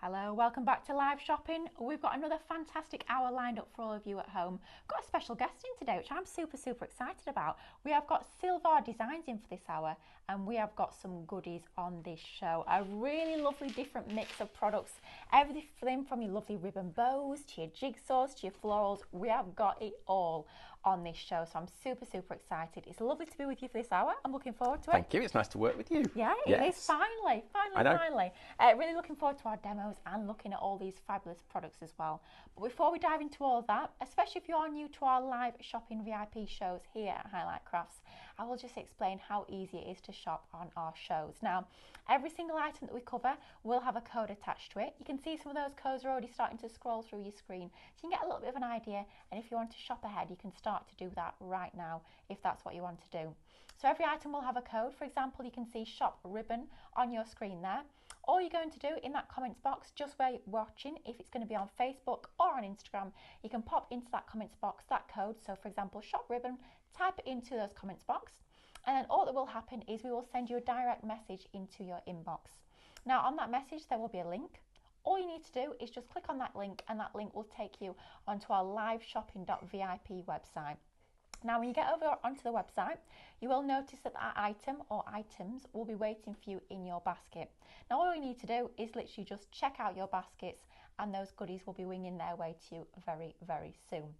Hello, welcome back to live shopping. We've got another fantastic hour lined up for all of you at home. We've got a special guest in today, which I'm super excited about. We have got Silvar Designs in for this hour, and we have got some goodies on this show. A really lovely different mix of products, everything from your lovely ribbon bows to your jigsaws to your florals. We have got it all on this show, so I'm super excited. It's lovely to be with you for this hour. I'm looking forward to it. Thank you. It's nice to work with you. Yeah, yes. It is. Finally. Really looking forward to our demos and looking at all these fabulous products as well. But before we dive into all of that, especially if you are new to our live shopping VIP shows here at Highlight Crafts, I will just explain how easy it is to shop on our shows. Now, every single item that we cover will have a code attached to it. You can see some of those codes are already starting to scroll through your screen, so you can get a little bit of an idea, and if you want to shop ahead, you can start to do that right now if that's what you want to do. So every item will have a code. For example, you can see shop ribbon on your screen there. All you're going to do in that comments box, just where you're watching, if it's going to be on Facebook or on Instagram, you can pop into that comments box that code. So for example, shop ribbon, type it into those comments box, and then all that will happen is we will send you a direct message into your inbox. Now on that message there will be a link. All you need to do is just click on that link, and that link will take you onto our liveshopping.vip website. Now when you get over onto the website, you will notice that that item or items will be waiting for you in your basket. Now all you need to do is literally just check out your baskets, and those goodies will be winging their way to you very soon.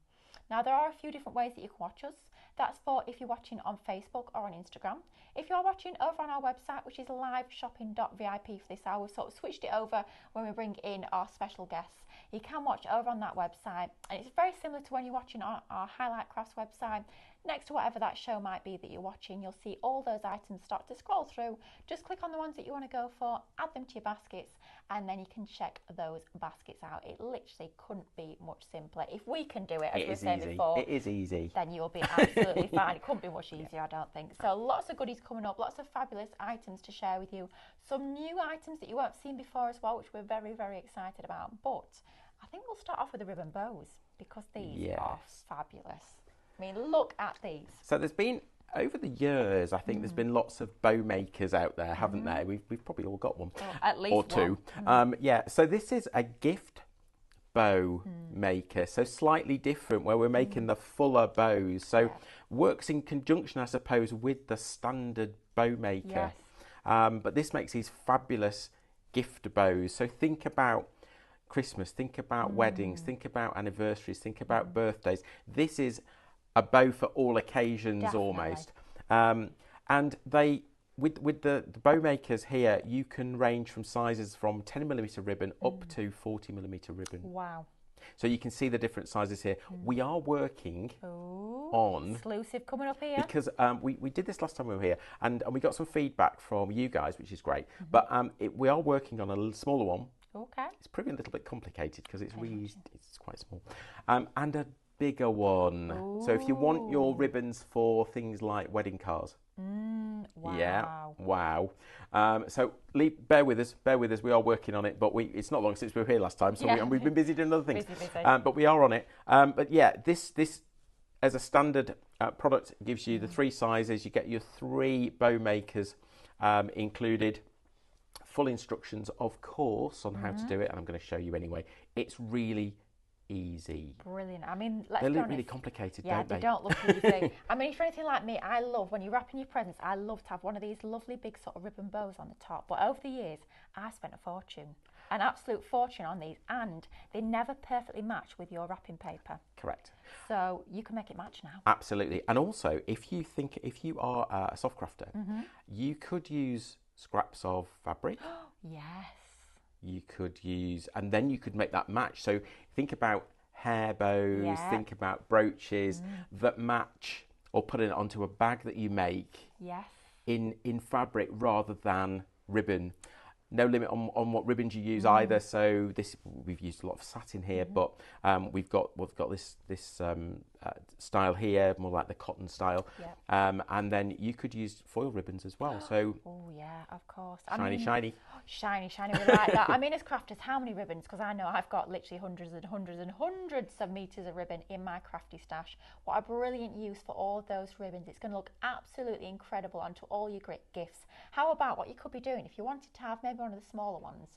Now there are a few different ways that you can watch us. That's for if you're watching on Facebook or on Instagram. If you're watching over on our website, which is liveshopping.vip for this hour, we've sort of switched it over when we bring in our special guests. You can watch over on that website, and it's very similar to when you're watching on our Highlight Crafts website. Next to whatever that show might be that you're watching, you'll see all those items start to scroll through. Just click on the ones that you want to go for, add them to your baskets, and then you can check those baskets out. It literally couldn't be much simpler. If we can do it, as we were saying before, it is easy, then you'll be absolutely fine. It couldn't be much easier, I don't think. So lots of goodies coming up, lots of fabulous items to share with you. Some new items that you won't have seen before as well, which we're very excited about. But I think we'll start off with the ribbon bows, because these are fabulous. I mean, look at these. So there's been, over the years, I think there's been lots of bow makers out there, haven't there? We've probably all got one. At least or two. So this is a gift bow maker, so slightly different, where we're making the fuller bows. So works in conjunction, I suppose, with the standard bow maker. But this makes these fabulous gift bows. So think about Christmas, think about weddings, think about anniversaries, think about birthdays. This is a bow for all occasions, almost. And they, with the bow makers here, you can range from sizes from 10mm ribbon up to 40mm ribbon. Wow. So you can see the different sizes here. We are working on... Exclusive coming up here. Because we did this last time we were here, and we got some feedback from you guys, which is great. But we are working on a smaller one. Okay. It's proving a little bit complicated because it's quite small. And a bigger one. So if you want your ribbons for things like wedding cars. Wow. Yeah, wow. So bear with us, we are working on it, but it's not long since we were here last time, so we've been busy doing other things. Busy. But we are on it. But yeah, this as a standard product gives you the 3 sizes. You get your 3 bow makers included. Full instructions, of course, on how to do it, and I'm going to show you anyway. It's really easy. Brilliant. I mean, they look really complicated, don't they? Yeah, they don't look easy. I mean, if you're anything like me, I love, when you're wrapping your presents, I love to have one of these lovely big sort of ribbon bows on the top. But over the years, I spent a fortune, an absolute fortune on these, and they never perfectly match with your wrapping paper. Correct. So you can make it match now. Absolutely. And also, if you are a soft crafter, you could use scraps of fabric. Yes. You could use, and then you could make that match. So think about hair bows, think about brooches that match, or putting it onto a bag that you make in fabric rather than ribbon. No limit on what ribbons you use either. So we've used a lot of satin here, but we've got this style here, more like the cotton style. And then you could use foil ribbons as well. So oh yeah, of course. Shiny. We like that. I mean, as crafters, how many ribbons? Because I know I've got literally hundreds of meters of ribbon in my crafty stash. What a brilliant use for all of those ribbons. It's going to look absolutely incredible onto all your great gifts. How about what you could be doing if you wanted to have maybe one of the smaller ones,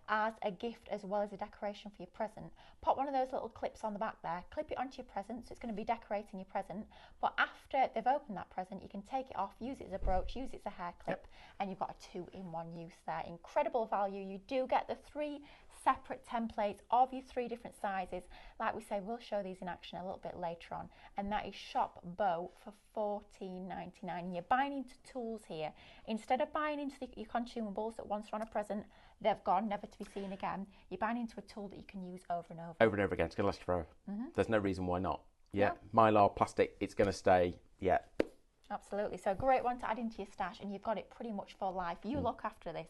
as a gift as well as a decoration for your present. Pop one of those little clips on the back there, clip it onto your present, so it's going to be decorating your present. But after they've opened that present, you can take it off, use it as a brooch, use it as a hair clip, and you've got a 2-in-1 use there. Incredible value. You do get the 3 separate templates of your 3 different sizes. Like we say, we'll show these in action a little bit later on, and that is Shop Bow for $14.99. You're buying into tools here. Instead of buying into your consumables that once are on a present, they've gone, never to be seen again, you're buying into a tool that you can use over and over. Over and over again. It's going to last you forever. There's no reason why not. Yeah. Mylar, plastic, it's going to stay. Yeah. Absolutely. So a great one to add into your stash, and you've got it pretty much for life. You look after this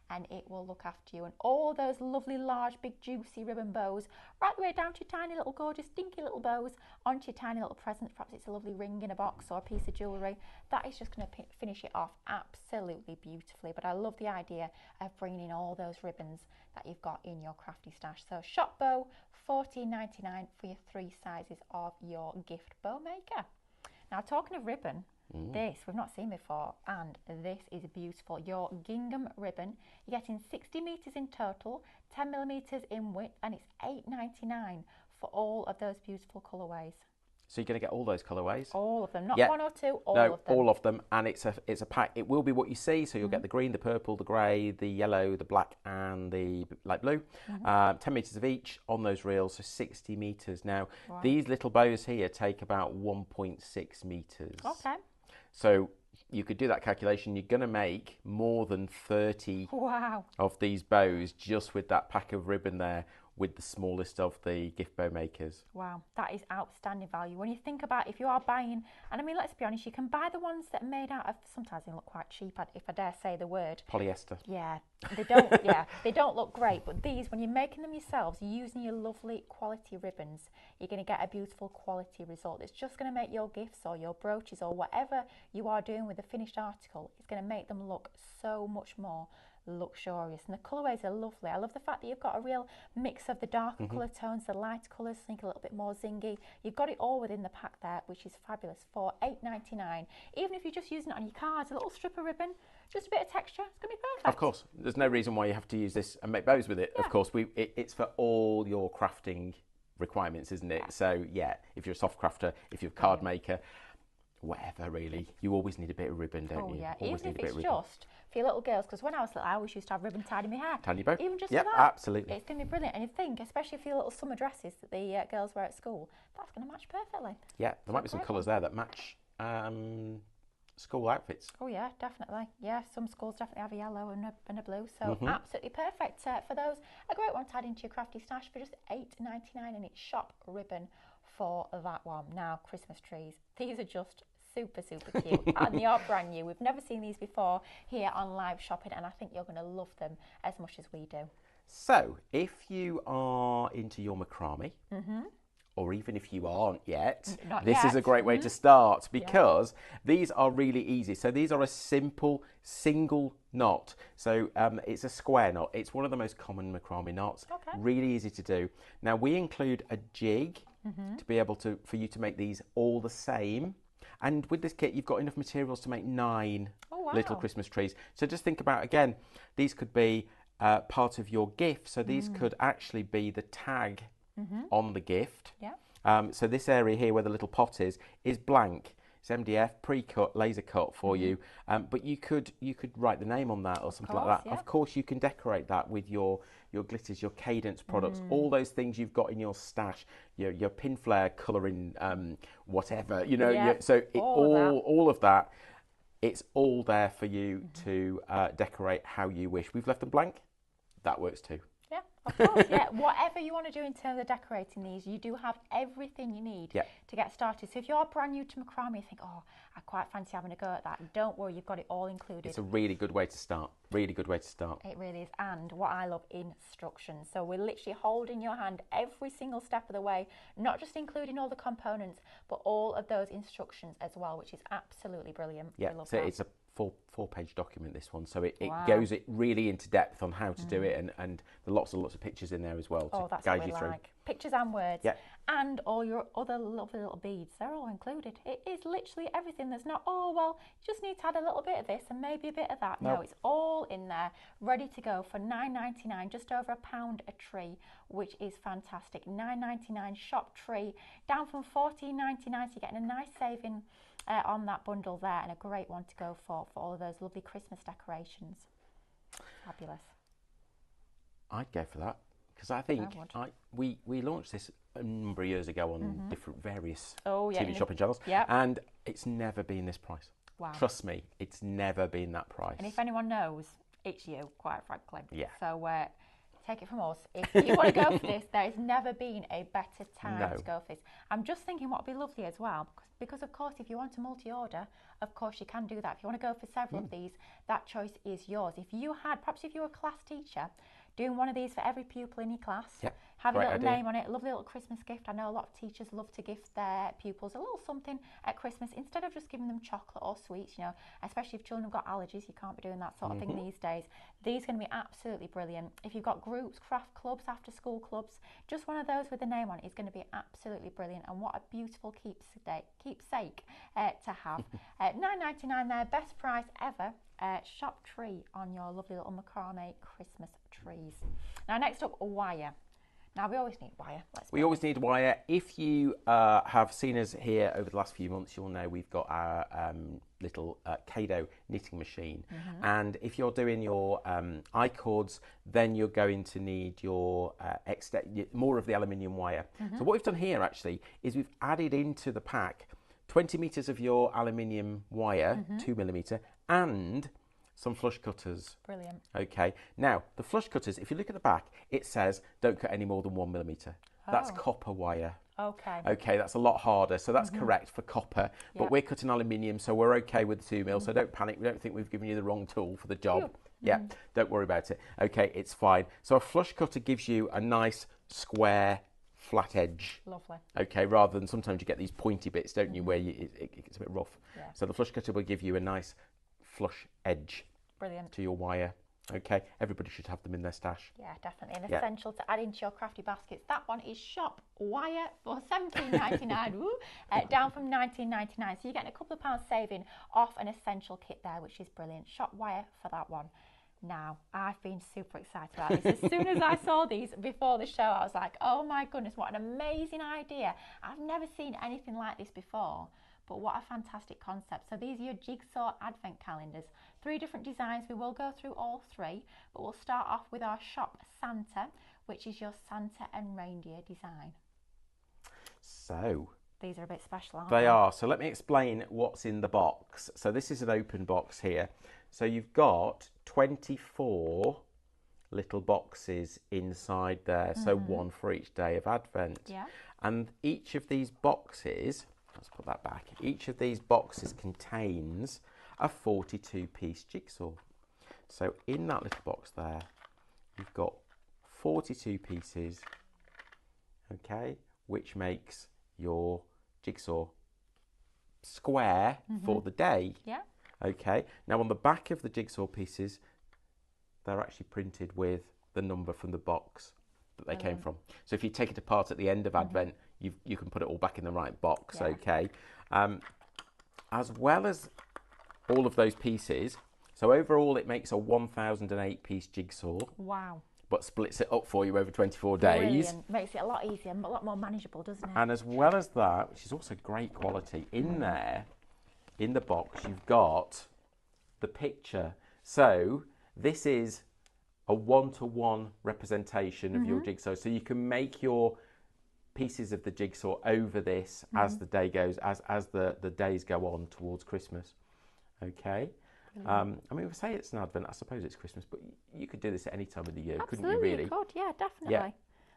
and it will look after you. And all those lovely, large, big, juicy ribbon bows, right the way down to tiny little, gorgeous, dinky little bows onto your tiny little presents. Perhaps it's a lovely ring in a box or a piece of jewellery. That is just going to finish it off absolutely beautifully. But I love the idea of bringing in all those ribbons that you've got in your crafty stash. So Shop Bow, $14.99 for your 3 sizes of your gift bow maker. Now, talking of ribbon, this we've not seen before, and this is beautiful. Your gingham ribbon, you're getting 60 metres in total, 10 millimetres in width, and it's $8.99 for all of those beautiful colourways. So you're going to get all those colourways? All of them, not 1 or 2, all of them. All of them, and it's a pack. It will be what you see, so you'll get the green, the purple, the grey, the yellow, the black, and the light blue. 10 metres of each on those reels, so 60 metres. Now, these little bows here take about 1.6 metres. Okay. So you could do that calculation. You're going to make more than 30 of these bows just with that pack of ribbon there, with the smallest of the gift bow makers. Wow, that is outstanding value. When you think about if you are buying, and I mean, let's be honest, you can buy the ones that are made out of, sometimes they look quite cheap, if I dare say the word. Polyester. Yeah, they don't, they don't look great, but these, when you're making them yourselves, using your lovely quality ribbons, you're going to get a beautiful quality result. It's just going to make your gifts or your brooches or whatever you are doing with the finished article, it's going to make them look so much more luxurious. And the colourways are lovely. I love the fact that you've got a real mix of the darker colour tones, the light colours, think a little bit more zingy. You've got it all within the pack there, which is fabulous, for $8.99. Even if you're just using it on your cards, a little strip of ribbon, just a bit of texture, it's going to be perfect. Of course, there's no reason why you have to use this and make bows with it. Of course, it's for all your crafting requirements, isn't it? So yeah, if you're a soft crafter, if you're a card maker, whatever really, you always need a bit of ribbon, don't you? Oh yeah, always even if it's just for your little girls, because when I was little I always used to have ribbon tied in my hair. Tiny bow. Even just for that. Absolutely. It's going to be brilliant. And you think, especially for your little summer dresses that the girls wear at school, that's going to match perfectly. Yeah, there might be some colours there that match school outfits. Oh yeah, definitely. Yeah, some schools definitely have a yellow and a blue, so absolutely perfect for those. A great one to add into your crafty stash for just $8.99, and it's Shop Ribbon for that one. Now, Christmas trees, these are just super cute and they are brand new. We've never seen these before here on Live Shopping, and I think you're going to love them as much as we do. So if you are into your macrame, or even if you aren't yet, this is a great way to start, because these are really easy. So these are a simple single knot. So it's a square knot. It's one of the most common macrame knots. Really easy to do. Now we include a jig to be able to, for you to make these all the same. And with this kit, you've got enough materials to make 9 little Christmas trees. So just think about, again, these could be part of your gift. So these could actually be the tag on the gift. So this area here where the little pot is blank. It's MDF, pre-cut, laser cut for you. But you could write the name on that or something like that. Of course, you can decorate that with your glitters, your Cadence products, all those things you've got in your stash, your pin flare colouring, whatever, so all of that, it's all there for you to decorate how you wish. We've left them blank. That works too. Yeah, of course, yeah. Whatever you want to do in terms of decorating these, you do have everything you need to get started. So if you're brand new to macrame, you think, oh, I quite fancy having a go at that. Don't worry, you've got it all included. It's a really good way to start. Really good way to start. It really is. And what I love, instructions. So we're literally holding your hand every single step of the way, not just including all the components, but all of those instructions as well, which is absolutely brilliant. Yeah, so it's a four-page document, this one, so it Wow. goes it really into depth on how to do it, and there are lots of pictures in there as well to that's guide what we you through. like. Pictures and words. Yeah. And all your other lovely little beads, they're all included. It is literally everything. There's not, oh, well, you just need to add a little bit of this and maybe a bit of that. Nope. No, it's all in there, ready to go for £9.99, just over £1 a tree, which is fantastic. £9.99 shop tree, down from £14.99, so you're getting a nice saving on that bundle there, and a great one to go for all of those lovely Christmas decorations. Fabulous. I'd go for that, because I think we launched this a number of years ago on different various TV shopping channels, and it's never been this price. Wow. Trust me, it's never been that price. And if anyone knows, it's you, quite frankly. Yeah. So take it from us. If you want to go for this, there has never been a better time to go for this. I'm just thinking what would be lovely as well, because of course, if you want to multi-order, of course you can do that. If you want to go for several of these, that choice is yours. If you had, perhaps if you were a class teacher, doing one of these for every pupil in your class, have a little name on it, lovely little Christmas gift. I know a lot of teachers love to gift their pupils a little something at Christmas, instead of just giving them chocolate or sweets, you know, especially if children have got allergies, you can't be doing that sort of thing these days. These are going to be absolutely brilliant. If you've got groups, craft clubs, after school clubs, just one of those with a name on it is going to be absolutely brilliant, and what a beautiful keepsake to have. £9.99 there, best price ever. Shop tree on your lovely little macrame Christmas trees. Now next up, wire. Now we always need wire. We always need wire. If you have seen us here over the last few months, you'll know we've got our little Kado knitting machine. And if you're doing your I-cords, then you're going to need your more of the aluminium wire. So what we've done here actually is we've added into the pack 20 metres of your aluminium wire, 2mm, and some flush cutters. Brilliant. Okay. Now, the flush cutters, if you look at the back, it says don't cut any more than 1mm. That's copper wire. Okay. Okay, that's a lot harder. So that's correct for copper. But we're cutting aluminium, so we're okay with the 2mm. So don't panic. We don't think we've given you the wrong tool for the job. Yeah, don't worry about it. Okay, it's fine. So a flush cutter gives you a nice square flat edge. Lovely. Okay, rather than sometimes you get these pointy bits, don't you, where it gets a bit rough. Yeah. So the flush cutter will give you a nice flush edge. Brilliant. To your wire. Okay, everybody should have them in their stash. Yeah, definitely. An essential to add into your crafty baskets. That one is shop wire for £17.99, down from £19.99. So you're getting a couple of pounds saving off an essential kit there, which is brilliant. Shop wire for that one. Now, I've been super excited about this. As soon as I saw these before the show, I was like, oh my goodness, what an amazing idea. I've never seen anything like this before. But what a fantastic concept. So these are your jigsaw advent calendars. 3 different designs. We will go through all 3, but we'll start off with our shop Santa, which is your Santa and reindeer design. So these are a bit special, aren't they? They are. So let me explain what's in the box. So this is an open box here. So you've got 24 little boxes inside there. So one for each day of Advent. Yeah. And each of these boxes, let's put that back. Each of these boxes contains a 42-piece jigsaw. So in that little box there, you've got 42 pieces, okay, which makes your jigsaw square for the day. Yeah. Okay. Now on the back of the jigsaw pieces, they're actually printed with the number from the box that they came from. So if you take it apart at the end of Advent, you can put it all back in the right box, okay? As well as all of those pieces, so overall it makes a 1008-piece jigsaw. Wow. But splits it up for you over 24 days. Brilliant. Makes it a lot easier and a lot more manageable, doesn't it? And as well as that, which is also great quality, in there, in the box, you've got the picture. So this is a one-to-one representation of your jigsaw. So you can make your pieces of the jigsaw over this as the day goes, as the days go on towards Christmas. Okay. I mean, we say it's an Advent. I suppose it's Christmas, but you could do this at any time of the year, couldn't you? Really? You could. Yeah, definitely. Yeah.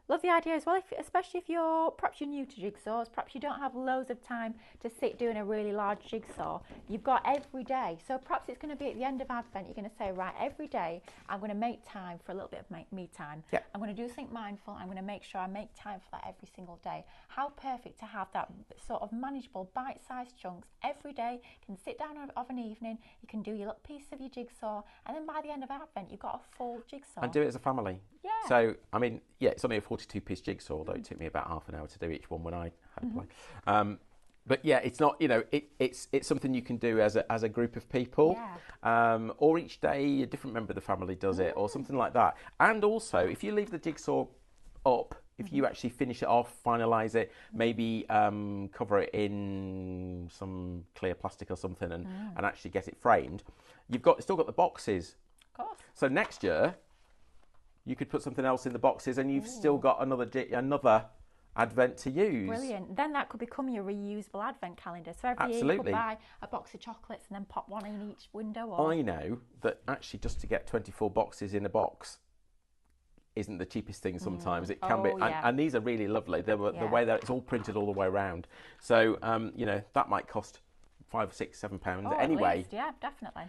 Love the idea as well, especially if perhaps you're new to jigsaws, perhaps you don't have loads of time to sit doing a really large jigsaw. You've got every day. So perhaps it's going to be at the end of Advent, you're going to say, right, every day I'm going to make time for a little bit of me time. Yeah. I'm going to do something mindful. I'm going to make sure I make time for that every single day. How perfect to have that sort of manageable bite-sized chunks every day. You can sit down of an evening, you can do your little piece of your jigsaw, and then by the end of Advent, you've got a full jigsaw. And do it as a family. Yeah. So, I mean, yeah, it's only a 42-piece jigsaw, although it took me about half an hour to do each one when I had to play. But yeah, it's not, it's something you can do as a group of people. Yeah. Or each day a different member of the family does it, or something like that. And also, if you leave the jigsaw up, if you actually finish it off, finalise it, maybe cover it in some clear plastic or something and actually get it framed, you've still got the boxes. Of course. So next year, you could put something else in the boxes and you've still got another Advent to use. Brilliant. Then that could become your reusable Advent calendar. So every year you could buy a box of chocolates and then pop one in each window. Or... I know that actually just to get 24 boxes in a box isn't the cheapest thing sometimes. It can be. Yeah. And these are really lovely. The way that it's all printed all the way around. So, that might cost £5, £6, £7 anyway. At least, yeah, definitely.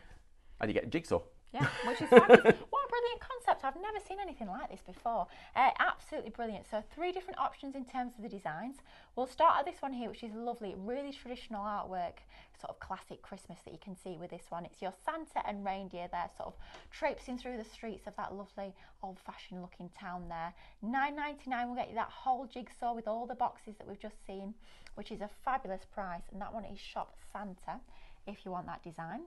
And you get a jigsaw. Yeah, which is fabulous. What a brilliant concept. I've never seen anything like this before. Absolutely brilliant. So 3 different options in terms of the designs. We'll start at this one here, which is lovely, really traditional artwork, sort of classic Christmas that you can see with this one. It's your Santa and reindeer there, sort of traipsing through the streets of that lovely old-fashioned looking town there. £9.99 will get you that whole jigsaw with all the boxes that we've just seen, which is a fabulous price. And that one is Shop Santa, if you want that design.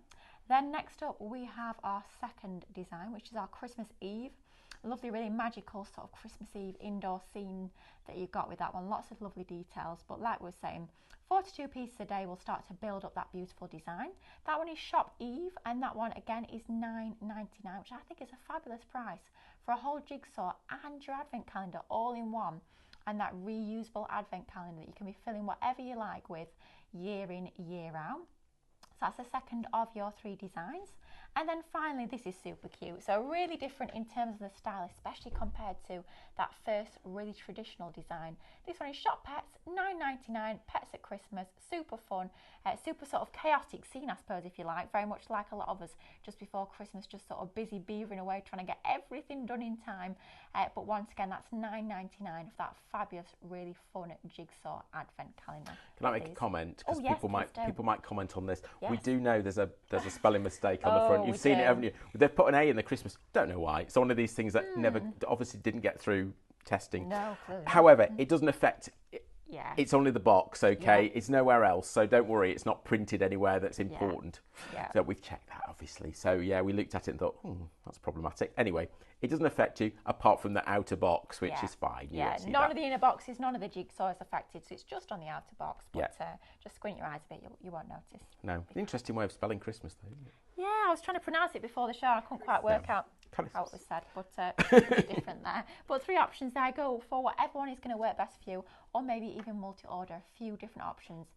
Then next up we have our second design, which is our Christmas Eve. A lovely, really magical sort of Christmas Eve indoor scene that you've got with that one. Lots of lovely details, but like we were saying, 42 pieces a day will start to build up that beautiful design. That one is Shop Eve, and that one again is £9.99, which I think is a fabulous price for a whole jigsaw and your advent calendar all in one, and that reusable advent calendar that you can be filling whatever you like with year in, year out. So that's the second of your 3 designs. And then finally, this is super cute. So really different in terms of the style, especially compared to that first really traditional design. This one is Shop Pets, £9.99, Pets at Christmas, super fun, super sort of chaotic scene, I suppose, if you like, very much like a lot of us just before Christmas, just sort of busy beavering away, trying to get everything done in time. But once again, that's £9.99 for that fabulous, really fun jigsaw advent calendar. Can I make a comment? Because yes, people might comment on this. Yes. We do know there's a spelling mistake on the front. You've seen it, haven't you? They've put an A in the Christmas. Don't know why. It's one of these things that obviously didn't get through testing. No, clearly. However, it doesn't affect. Yeah. It's only the box, okay? Yeah. It's nowhere else, so don't worry. It's not printed anywhere that's important. Yeah. So we've checked that, obviously. So yeah, we looked at it and thought, that's problematic. Anyway, it doesn't affect you apart from the outer box, which is fine. None of the inner boxes, none of the jigsaw is affected, so it's just on the outer box. But just squint your eyes a bit, you won't notice. No, interesting way of spelling Christmas, though, isn't it? Yeah, I was trying to pronounce it before the show. I couldn't quite work out how it was said, but it's a bit different there. But 3 options there. Go for whatever one is going to work best for you, or maybe even multi-order a few different options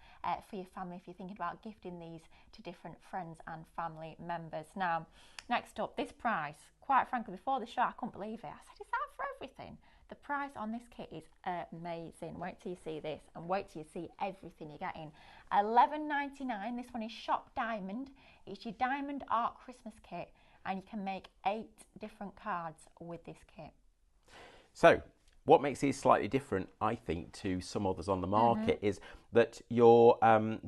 for your family if you're thinking about gifting these to different friends and family members. Now, next up, this price, quite frankly, before the show, I couldn't believe it. I said, is that for everything? The price on this kit is amazing. Wait till you see this and wait till you see everything you're getting. £11.99. This one is Shop Diamond. It's your Diamond Art Christmas kit, and you can make 8 different cards with this kit. So, what makes these slightly different, I think, to some others on the market is that your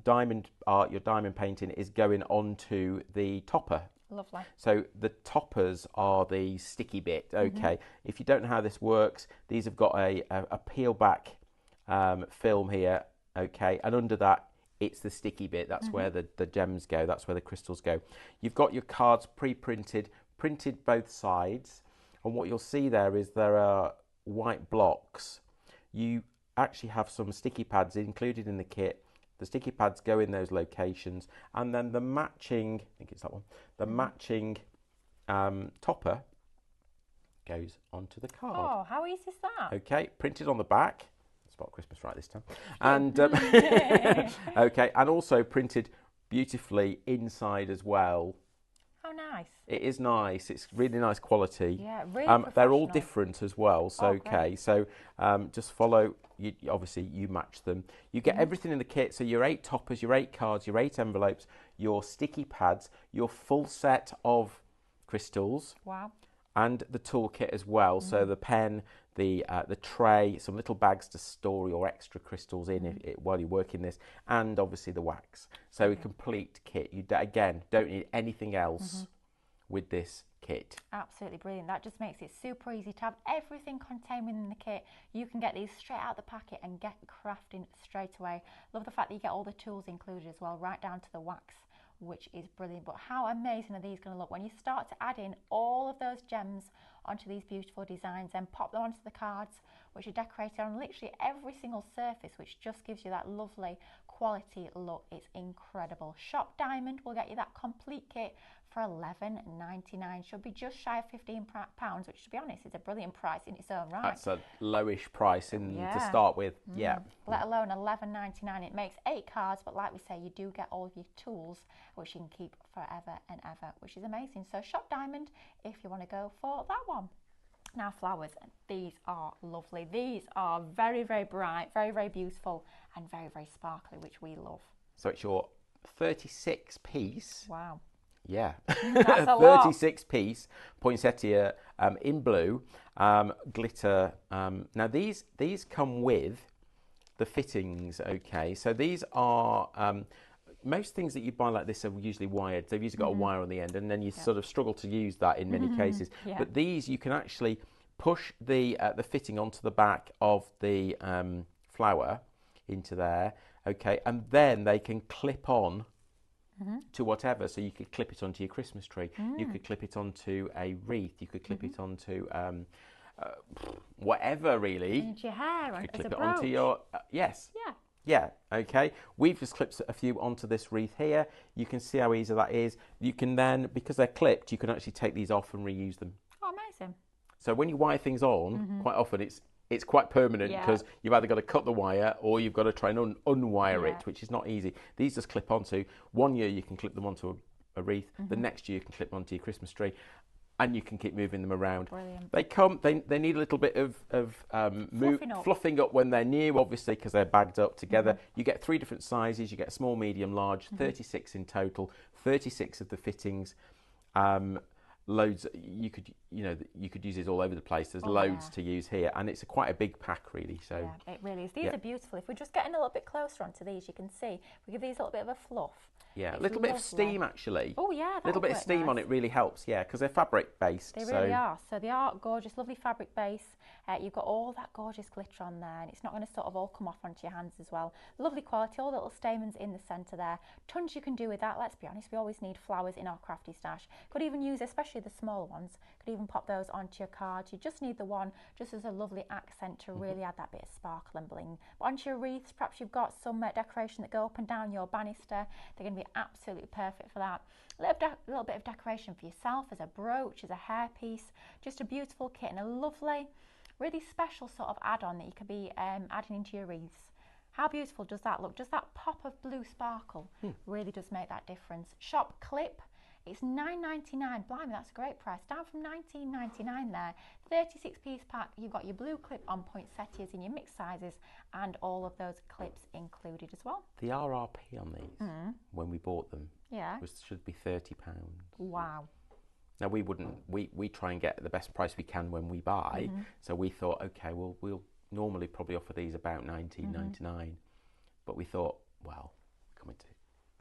diamond art, your diamond painting is going onto the topper. Lovely. So the toppers are the sticky bit, okay? If you don't know how this works, these have got a peel back film here, okay? And under that, it's the sticky bit. That's where the gems go. That's where the crystals go. You've got your cards pre-printed, printed both sides. And what you'll see there is there are white blocks. You actually have some sticky pads included in the kit. The sticky pads go in those locations, and then the matching, I think it's that one, the matching topper goes onto the card. Oh, how easy is that? Okay, printed on the back. Spot Christmas right this time. And okay, and also printed beautifully inside as well. How nice. nice. It is nice. It's really nice quality. Yeah, really they're all professional. different as well. So okay, so just follow. Obviously, you match them. You get everything in the kit. So your 8 toppers, your 8 cards, your 8 envelopes, your sticky pads, your full set of crystals. Wow. And the toolkit as well. So the pen, the tray, some little bags to store your extra crystals in while you're working this, and obviously the wax. So a complete kit. You again don't need anything else with this kit. Absolutely brilliant. That just makes it super easy to have everything contained within the kit. You can get these straight out of the packet and get crafting straight away. Love the fact that you get all the tools included as well, right down to the wax, which is brilliant. But how amazing are these going to look when you start to add in all of those gems onto these beautiful designs and pop them onto the cards, which are decorated on literally every single surface, which just gives you that lovely quality look. It's incredible. Shop Diamond will get you that complete kit for £11.99. Should be just shy of £15, which to be honest is a brilliant price in its own right. That's a lowish price to start with. Yeah. Let alone £11.99. It makes 8 cards, but like we say, you do get all of your tools, which you can keep forever and ever, which is amazing. So Shop Diamond if you want to go for that one. Now flowers, these are lovely. These are very, very bright, very, very beautiful, and very, very sparkly, which we love. So it's your 36 piece. Wow. Yeah, That's a lot. 36 piece poinsettia in blue, glitter. Now these come with the fittings, okay? So these are, most things that you buy like this are usually wired. They've usually got a wire on the end, and then you sort of struggle to use that in many cases. But these, you can actually push the fitting onto the back of the flower into there, okay? And then they can clip on to whatever. So you could clip it onto your Christmas tree. You could clip it onto a wreath. You could clip it onto whatever, really. Into your hair. You could as clip a it brooch. onto your... yes. Yeah. Yeah, okay. We've just clipped a few onto this wreath here. You can see how easy that is. You can then, because they're clipped, you can actually take these off and reuse them. Oh, amazing. So when you wire things on, quite often it's quite permanent because you've either got to cut the wire or you've got to try and unwire it, which is not easy. These just clip onto. 1 year you can clip them onto a wreath. The next year you can clip them onto your Christmas tree, and you can keep moving them around. Brilliant. They need a little bit of fluffing up when they're new, obviously, because they're bagged up together. You get 3 different sizes. You get small, medium, large, 36 in total, 36 of the fittings. Loads. You could use these all over the place. There's loads to use here, and it's quite a big pack, really. So yeah, it really is. These are beautiful. If we're just getting a little bit closer onto these, you can see we give these a little bit of a fluff. Yeah, a little bit of steam actually. Oh yeah, a little bit of steam on it really helps. Yeah, because they're fabric based. They really are. So they are gorgeous, lovely fabric base. You've got all that gorgeous glitter on there, and it's not going to sort of all come off onto your hands as well. Lovely quality, all the little stamens in the centre there. Tons you can do with that. Let's be honest, we always need flowers in our crafty stash. Could even use, especially the smaller ones, could even pop those onto your cards. You just need the one just as a lovely accent to really add that bit of sparkle and bling. But onto your wreaths, perhaps you've got some decoration that go up and down your banister. They're going to be absolutely perfect for that. A little bit of decoration for yourself as a brooch, as a hairpiece. Just a beautiful kit and a lovely, really special sort of add-on that you could be adding into your wreaths. How beautiful does that look? Just that pop of blue sparkle really does make that difference. Shop Clip, it's £9.99. Blimey, that's a great price. Down from £19.99 there. 36-piece pack. You've got your blue clip-on poinsettias in your mixed sizes and all of those clips included as well. The RRP on these, when we bought them, should be £30. Wow. Now we try and get the best price we can when we buy. So we thought, okay, well, we'll normally probably offer these about £19.99, but we thought, well, coming to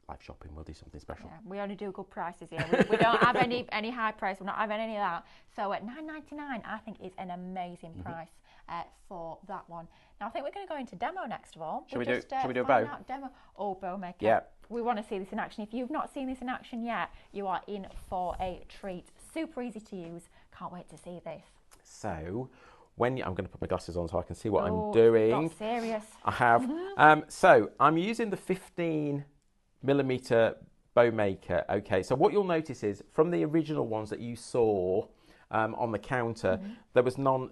live shopping, we'll do something special. Yeah, we only do good prices here. We don't have any high price. We're not having any of that. So at £9.99, I think is an amazing price for that one. Now I think we're going to go into demo next of all. Should we do a bow? Demo. Oh, bow maker. Yeah. We want to see this in action. If you've not seen this in action yet, you are in for a treat. Super easy to use. Can't wait to see this. So, I'm going to put my glasses on so I can see what I'm doing. Got serious. I have. So I'm using the 15mm bow maker. Okay. So what you'll notice is from the original ones that you saw on the counter, there was no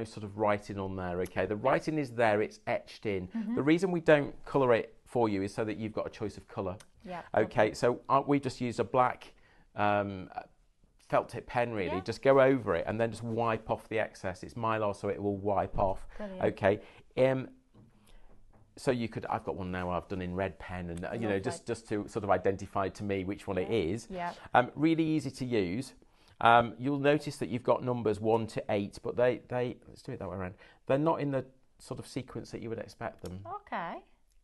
sort of writing on there. Okay. The writing is there. It's etched in. The reason we don't colour it for you is so that you've got a choice of colour. Yeah. Okay. So we just used a black felt tip pen really. Yeah. Just go over it and then just wipe off the excess. It's Mylar, so it will wipe off. Brilliant. Okay. So you could, I've got one now I've done in red pen, and you know, just to sort of identify to me which one it is. Yeah. Really easy to use. You'll notice that you've got numbers 1 to 8, but they let's do it that way around. They're not in the sort of sequence that you would expect them. Okay.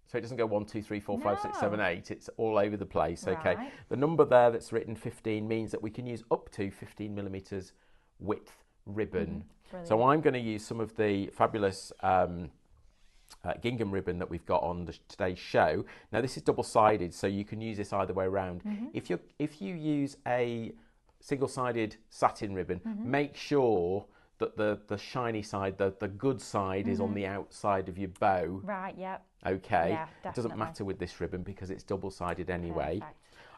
So it doesn't go 1, 2, 3, 4, 5, 6, No. 7, 8. It's all over the place. Okay. Right. The number there that's written 15 means that we can use up to 15 millimeters width ribbon. So I'm going to use some of the fabulous gingham ribbon that we've got on today's show. Now this is double-sided, so you can use this either way around. If you use a single-sided satin ribbon, make sure that the shiny side, the good side, is on the outside of your bow. Right. Yep. Okay. Yeah, it doesn't matter with this ribbon because it's double-sided anyway.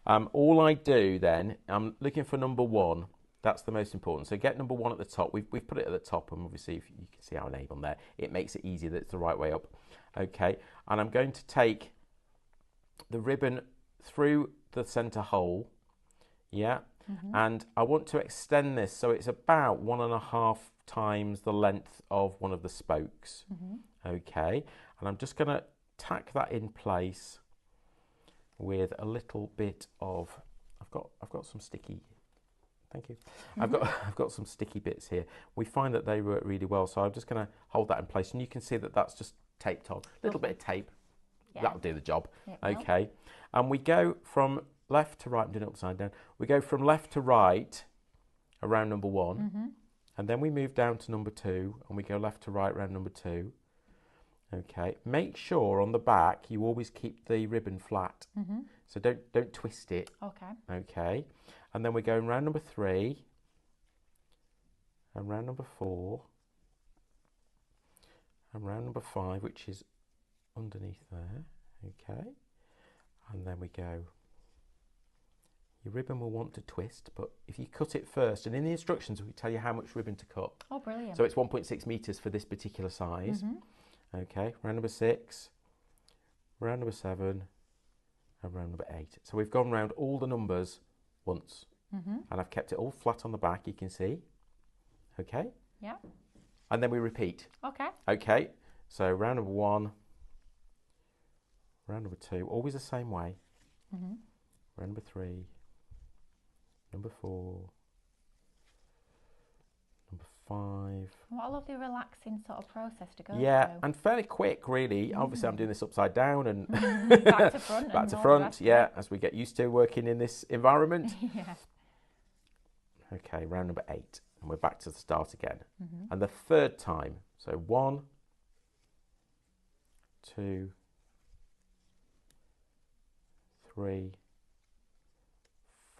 Perfect. All I do then, I'm looking for number 1. That's the most important. So get number 1 at the top. We've put it at the top, and obviously if you can see our name on there, it makes it easy that it's the right way up. Okay, and I'm going to take the ribbon through the center hole, yeah, and I want to extend this so it's about 1.5 times the length of one of the spokes. Okay, and I'm just going to tack that in place with a little bit of, I've got some sticky. Thank you. I've got some sticky bits here. We find that they work really well, so I'm just going to hold that in place, and you can see that that's just taped on. A little bit of tape, that'll do the job. Okay, and we go from left to right. I'm doing it upside down. We go from left to right around number 1, and then we move down to number 2, and we go left to right around number 2. Okay, make sure on the back you always keep the ribbon flat, so don't twist it. Okay, and then we're going round number 3 and round number 4 and round number 5, which is underneath there. Okay, and then we go. Your ribbon will want to twist, but if you cut it first, and in the instructions we tell you how much ribbon to cut. Oh, brilliant. So it's 1.6 meters for this particular size. Okay, round number 6, round number 7, and round number 8. So we've gone round all the numbers once, and I've kept it all flat on the back, you can see. Okay? Yeah. And then we repeat. Okay. Okay, so round number 1, round number 2, always the same way. Round number 3, number 4, number 5. What a lovely relaxing sort of process to go through. And fairly quick, really. Obviously, I'm doing this upside down and back to front. Back to front, as we get used to working in this environment. Okay, round number 8, and we're back to the start again. And the third time, so 1, 2, 3,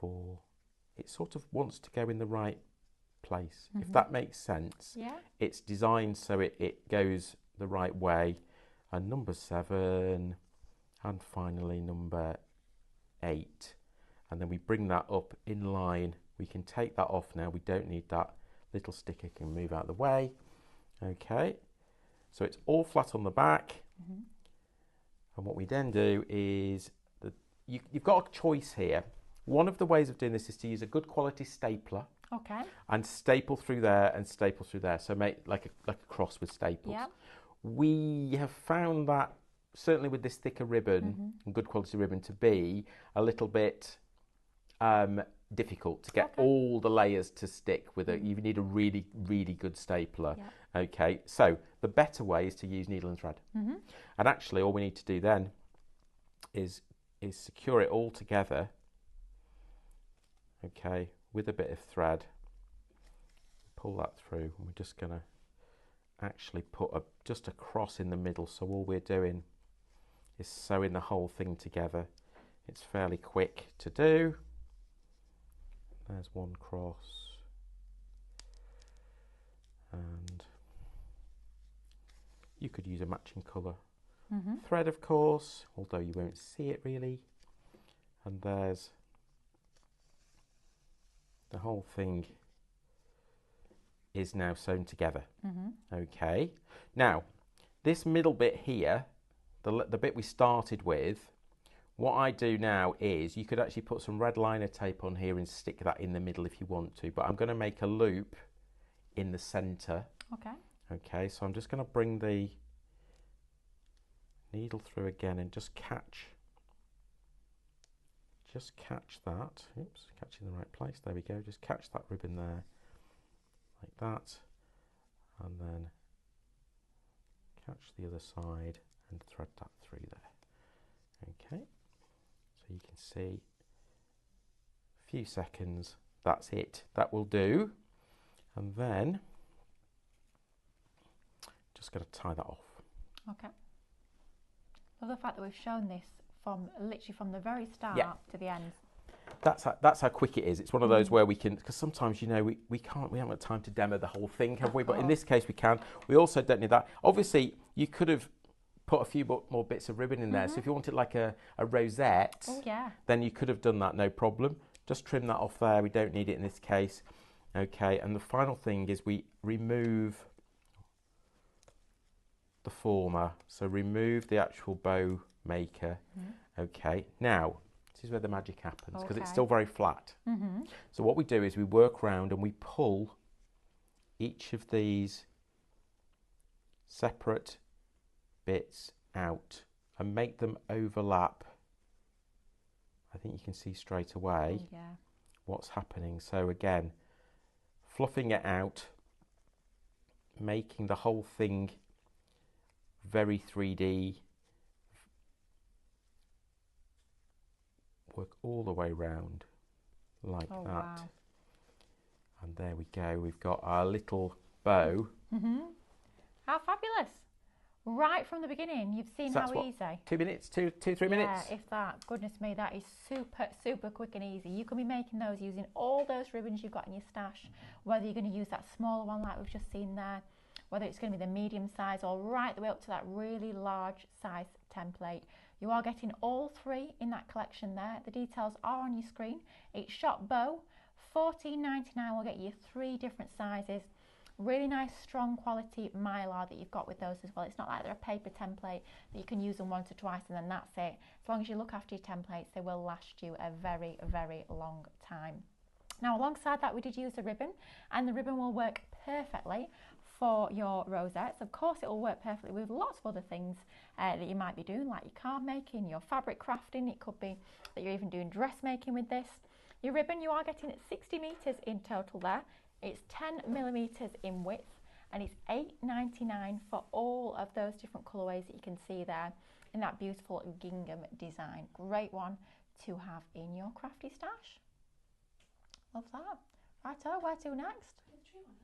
4. It sort of wants to go in the right place, if that makes sense. It's designed so it goes the right way. And number 7, and finally number 8, and then we bring that up in line. We can take that off now. We don't need that little sticker, can move out of the way. Okay, so it's all flat on the back. And what we then do is you've got a choice here. One of the ways of doing this is to use a good quality stapler. Okay. And staple through there and staple through there. So make like a cross with staples. We have found that certainly with this thicker ribbon and good quality ribbon to be a little bit difficult to get all the layers to stick with it. You need a really, really good stapler. Okay, so the better way is to use needle and thread. And actually all we need to do then is secure it all together, okay, with a bit of thread. Pull that through, and we're just going to actually put just a cross in the middle, so all we're doing is sewing the whole thing together. It's fairly quick to do. There's one cross, and you could use a matching colour thread, of course, although you won't see it really. And there's the whole thing is now sewn together. Okay, now this middle bit here, the bit we started with, what I do now is, you could actually put some red liner tape on here and stick that in the middle if you want to, but I'm going to make a loop in the center. Okay. Okay, so I'm just going to bring the needle through again and just catch that. Oops, catching the right place. There we go. Just catch that ribbon there, like that, and then catch the other side and thread that through there. Okay, so you can see a few seconds. That's it. That will do. And then just going to tie that off. Okay. Love the fact that we've shown this from literally from the very start to the end. That's how quick it is. It's one of those where we can, because sometimes, you know, we haven't got time to demo the whole thing, have we? But in this case we can. We also don't need that. Obviously, you could have put a few more bits of ribbon in there. So if you wanted like a rosette, then you could have done that, no problem. Just trim that off there. We don't need it in this case. Okay, and the final thing is we remove the former. So remove the actual bow maker. Okay, now this is where the magic happens, because it's still very flat. So what we do is we work around and we pull each of these separate bits out and make them overlap. I think you can see straight away what's happening. So again, fluffing it out, making the whole thing very 3D, work all the way round like that. Wow. And there we go, we've got our little bow. How fabulous. Right from the beginning, you've seen So how easy. 2 minutes, 3 minutes? Yeah, if that. Goodness me, that is super quick and easy. You can be making those using all those ribbons you've got in your stash, whether you're going to use that smaller one like we've just seen there, whether it's going to be the medium size or right the way up to that really large size template. You are getting all three in that collection there. The details are on your screen. It's shop bow, $14.99 will get you 3 different sizes. Really nice, strong quality mylar that you've got with those as well. It's not like they're a paper template that you can use them once or twice and then that's it. As long as you look after your templates, they will last you a very long time. Now, alongside that, we did use a ribbon, and the ribbon will work perfectly for your rosettes. Of course, it will work perfectly with lots of other things that you might be doing, like your card making, your fabric crafting. It could be that you're even doing dressmaking with this. Your ribbon, you are getting 60 meters in total there. It's 10 millimeters in width, and it's $8.99 for all of those different colorways that you can see there in that beautiful gingham design. Great one to have in your crafty stash. Love that. Righto, where to next?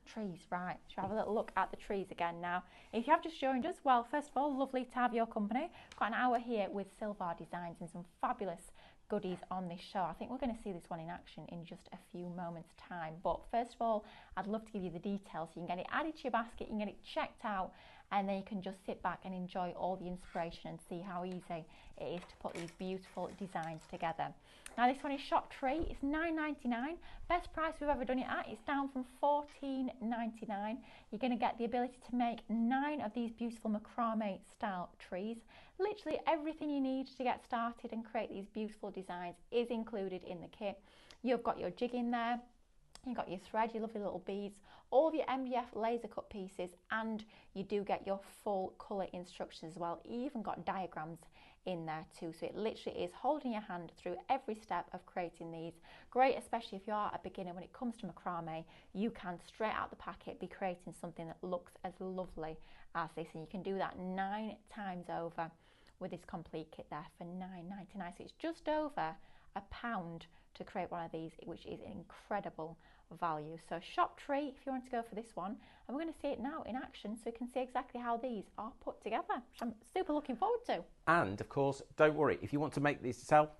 Trees, right. Should have a little look at the trees again now. If you have just joined us, well, first of all, lovely to have your company. We've got an hour here with Silvar Designs and some fabulous goodies on this show. I think we're going to see this one in action in just a few moments time, but first of all, I'd love to give you the details so you can get it added to your basket, you can get it checked out, and then you can just sit back and enjoy all the inspiration and see how easy it is to put these beautiful designs together. Now this one is shop tree. It's $9.99, best price we've ever done it at. It's down from $14.99. You're going to get the ability to make 9 of these beautiful macrame style trees. Literally everything you need to get started and create these beautiful designs is included in the kit. You've got your jig in there, you've got your thread, your lovely little beads, all of your MDF laser cut pieces, and you do get your full colour instructions as well. You even got diagrams in there too, so it literally is holding your hand through every step of creating these. Great, especially if you are a beginner when it comes to macrame. You can straight out the packet be creating something that looks as lovely as this, and you can do that 9 times over with this complete kit there for $9.99. So it's just over £1 to create one of these, which is an incredible value. So shop tree if you want to go for this one, and we're going to see it now in action so you can see exactly how these are put together, which I'm super looking forward to. And of course, don't worry, if you want to make these to sell,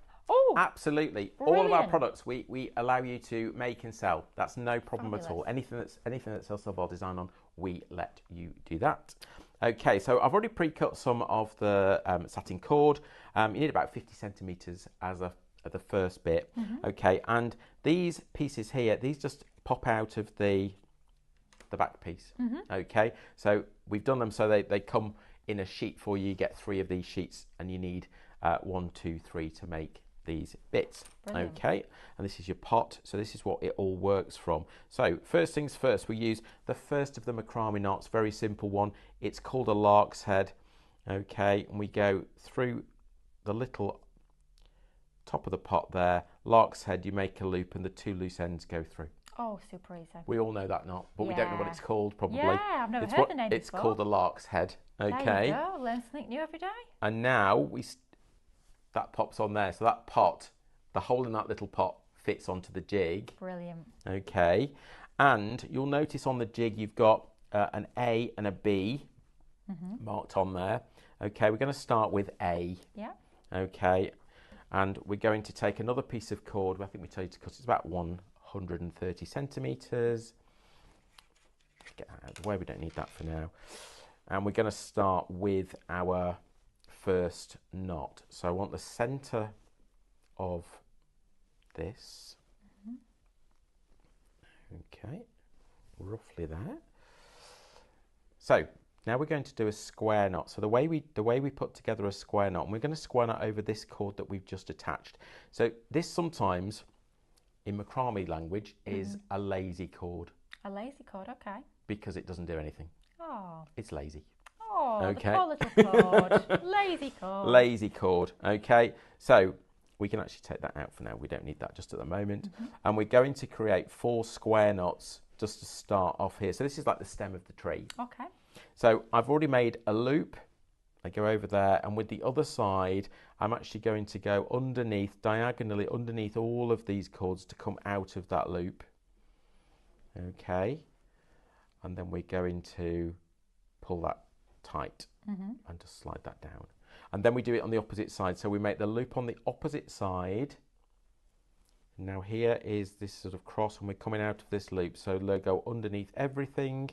absolutely, brilliant. All of our products we allow you to make and sell. That's no problem at all. Anything that sells Silvar Design on, we let you do that. Okay, so I've already pre-cut some of the satin cord. You need about 50 centimeters as the first bit. Okay, and these pieces here, these just pop out of the back piece. Okay, so we've done them so they come in a sheet for you. You get 3 of these sheets, and you need 1, 2, 3 to make these bits. Brilliant. Okay, and this is your pot, so this is what it all works from. So first things first, we use the first of the macrame knots, very simple one. It's called a lark's head. Okay, and we go through the little top of the pot there, lark's head, you make a loop and the 2 loose ends go through. Oh, super easy. We all know that knot, but we don't know what it's called probably. Yeah, I've never heard the name It's before. called a lark's head. Okay. There you go, learn something new every day. And now that pops on there. So that pot, the hole in that little pot fits onto the jig. Brilliant. Okay. And you'll notice on the jig you've got an A and a B marked on there. Okay, we're going to start with A. Yeah. Okay. And we're going to take another piece of cord. I think we tell you to cut. It's about 130 centimetres. Get that out of the way. We don't need that for now. And we're going to start with our first knot. So I want the centre of this. Okay, roughly there. So now we're going to do a square knot. So the way we put together a square knot, and we're going to square knot over this cord that we've just attached. So this sometimes in macrame language is a lazy cord. A lazy cord, okay. Because it doesn't do anything. Oh. It's lazy. Oh, okay. The poor little cord. Lazy cord. Lazy cord. Okay. So we can actually take that out for now. We don't need that just at the moment. And we're going to create 4 square knots just to start off here. So this is like the stem of the tree. Okay. So I've already made a loop. I go over there, and with the other side, I'm actually going to go underneath, diagonally underneath all of these cords to come out of that loop. Okay. And then we're going to pull that tight and just slide that down. And then we do it on the opposite side. So we make the loop on the opposite side. Now here is this sort of cross, and we're coming out of this loop. So we'll go underneath everything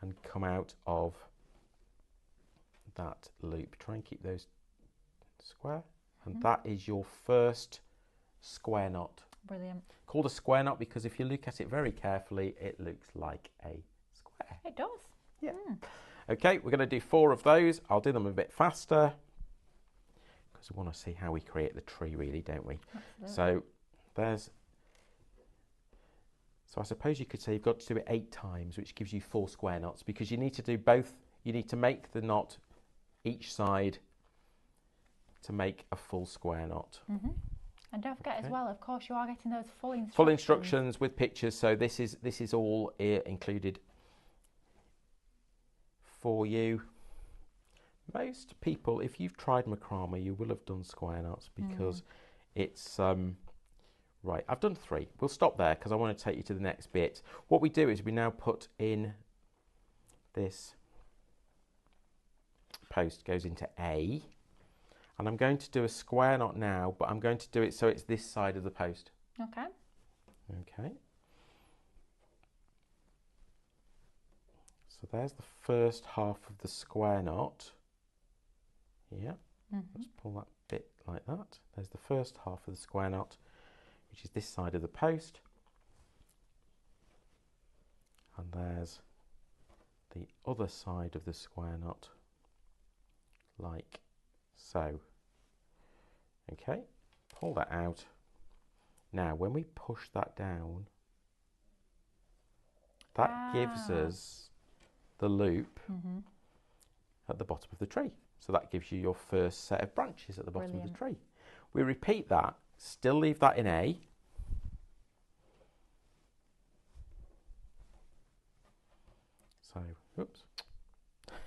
and come out of that loop. Try and keep those square. And that is your first square knot. Brilliant. Called a square knot because if you look at it very carefully, it looks like a square. It does. Yeah. Okay, we're going to do 4 of those. I'll do them a bit faster because we want to see how we create the tree, really, don't we? Absolutely. So I suppose you could say you've got to do it 8 times, which gives you 4 square knots, because you need to do both. You need to make the knot each side to make a full square knot. And don't forget as well, of course, you are getting those full instructions. Full instructions with pictures. So this is all included for you. Most people, if you've tried macrame, you will have done square knots because it's right. I've done 3. We'll stop there because I want to take you to the next bit. What we do is we now put in this post goes into A. And I'm going to do a square knot now, but I'm going to do it so it's this side of the post. Okay. Okay. So there's the first half of the square knot. Yeah. Let's pull that bit like that. There's the first half of the square knot, which is this side of the post. And there's the other side of the square knot, like so. Okay, pull that out. Now when we push that down, that gives us the loop at the bottom of the tree. So that gives you your first set of branches at the bottom of the tree. We repeat that, still leave that in A. So, oops.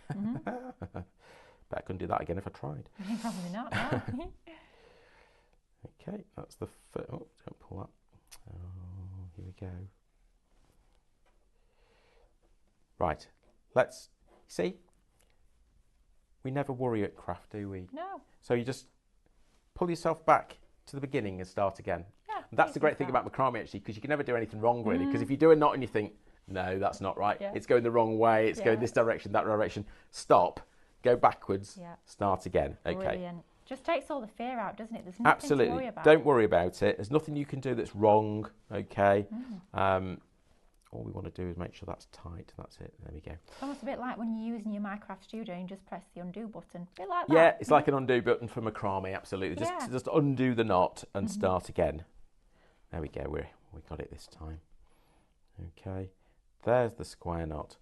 Bet I couldn't do that again if I tried. Probably not, no. Okay, that's the first. Oh, don't pull that. Oh, here we go. Right, let's see. We never worry at craft, do we? No. So you just pull yourself back to the beginning and start again. Yeah. And that's the great thing about macrame, actually, because you can never do anything wrong, really. Because if you do a knot and you think, no, that's not right. Yeah. It's going the wrong way. It's going this direction, that direction. Stop. Go backwards. Yeah. Start again. Okay. Brilliant. Just takes all the fear out, doesn't it? There's nothing to worry about. Don't worry about it. There's nothing you can do that's wrong. Okay. all we want to do is make sure that's tight. That's it. There we go. It's almost a bit like when you're using your Minecraft Studio and you just press the undo button. A bit like that. Yeah, it's like an undo button for macrame, absolutely. Just undo the knot and start again. There we go, we got it this time. Okay, there's the square knot.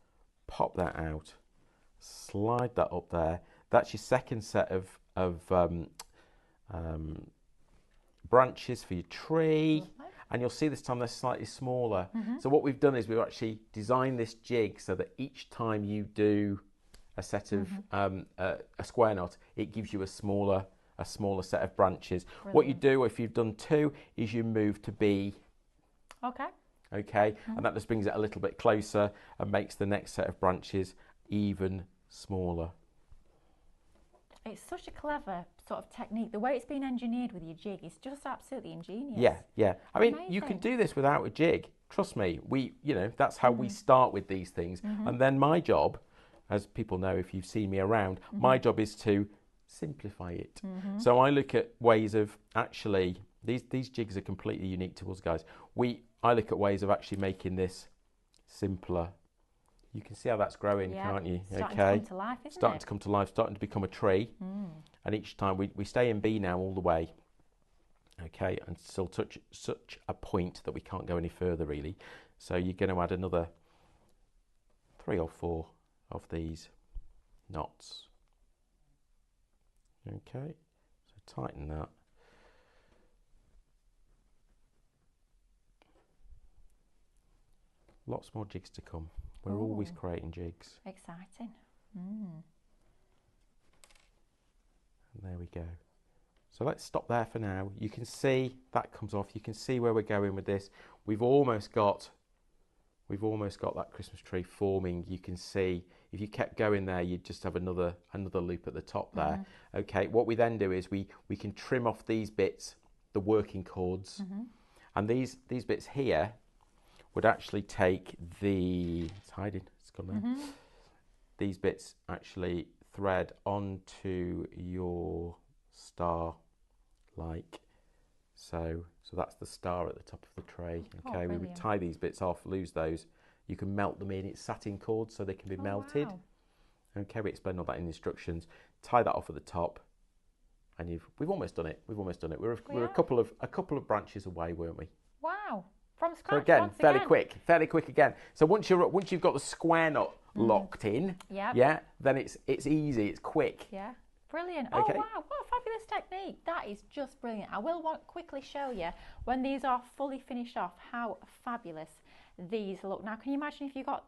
Pop that out, slide that up there. That's your second set of branches for your tree. And you'll see this time they're slightly smaller. So what we've done is we've actually designed this jig so that each time you do a set of a square knot, it gives you a smaller set of branches. Brilliant. What you do if you've done 2 is you move to B. Okay, and that just brings it a little bit closer and makes the next set of branches even smaller. It's such a clever sort of technique. The way it's been engineered with your jig is just absolutely ingenious. Yeah. I mean, you can do this without a jig. Trust me. That's how we start with these things. And then my job, as people know if you've seen me around, my job is to simplify it. So I look at ways of actually, these jigs are completely unique to us guys. I look at ways of actually making this simpler. You can see how that's growing, can't you? Starting to come to life, isn't it? Starting to come to life, starting to become a tree. And each time we stay in B now all the way. Okay, and still touch such a point that we can't go any further really. So you're going to add another 3 or 4 of these knots. Okay, so tighten that. Lots more jigs to come. We're always creating jigs. Exciting. And there we go. So let's stop there for now. You can see that comes off. You can see where we're going with this. We've almost got that Christmas tree forming. You can see if you kept going there, you'd just have another loop at the top there. Okay, what we then do is we can trim off these bits, the working cords, and these bits here would actually take it's hiding, it's gone there. These bits actually thread onto your star like so. So that's the star at the top of the tray. Okay, we would tie these bits off, lose those. You can melt them in. It's satin cords, so they can be melted. Wow. Okay, we explain all that in the instructions. Tie that off at the top, and we've almost done it. We've almost done it. We're a couple of branches away, weren't we? Wow. From scratch. So again, fairly quick again. So once you've got the square knot locked in, then it's easy, it's quick. Yeah, brilliant. Okay. Oh wow, what a fabulous technique! That is just brilliant. I will quickly show you when these are fully finished off how fabulous these look. Now, can you imagine if you got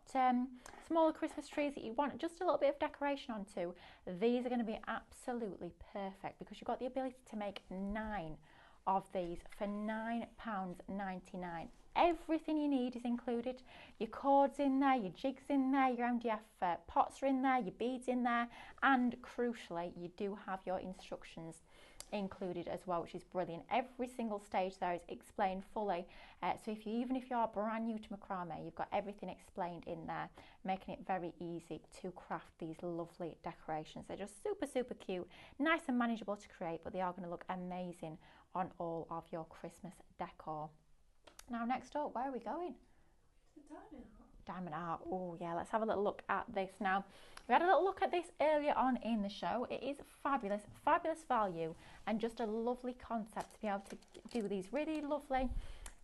smaller Christmas trees that you want just a little bit of decoration onto? These are going to be absolutely perfect because you've got the ability to make 9 of these for £9.99. Everything you need is included. Your cords in there, your jigs in there, your MDF pots are in there, your beads in there, and crucially you do have your instructions included as well, which is brilliant. Every single stage there is explained fully, so even if you're brand new to macrame, you've got everything explained in there, making it very easy to craft these lovely decorations. They're just super cute, nice and manageable to create, but they are going to look amazing on all of your Christmas decor. Now next up, where are we going? Diamond art. Oh yeah, let's have a little look at this now. We had a little look at this earlier on in the show. It is fabulous value and just a lovely concept to be able to do these really lovely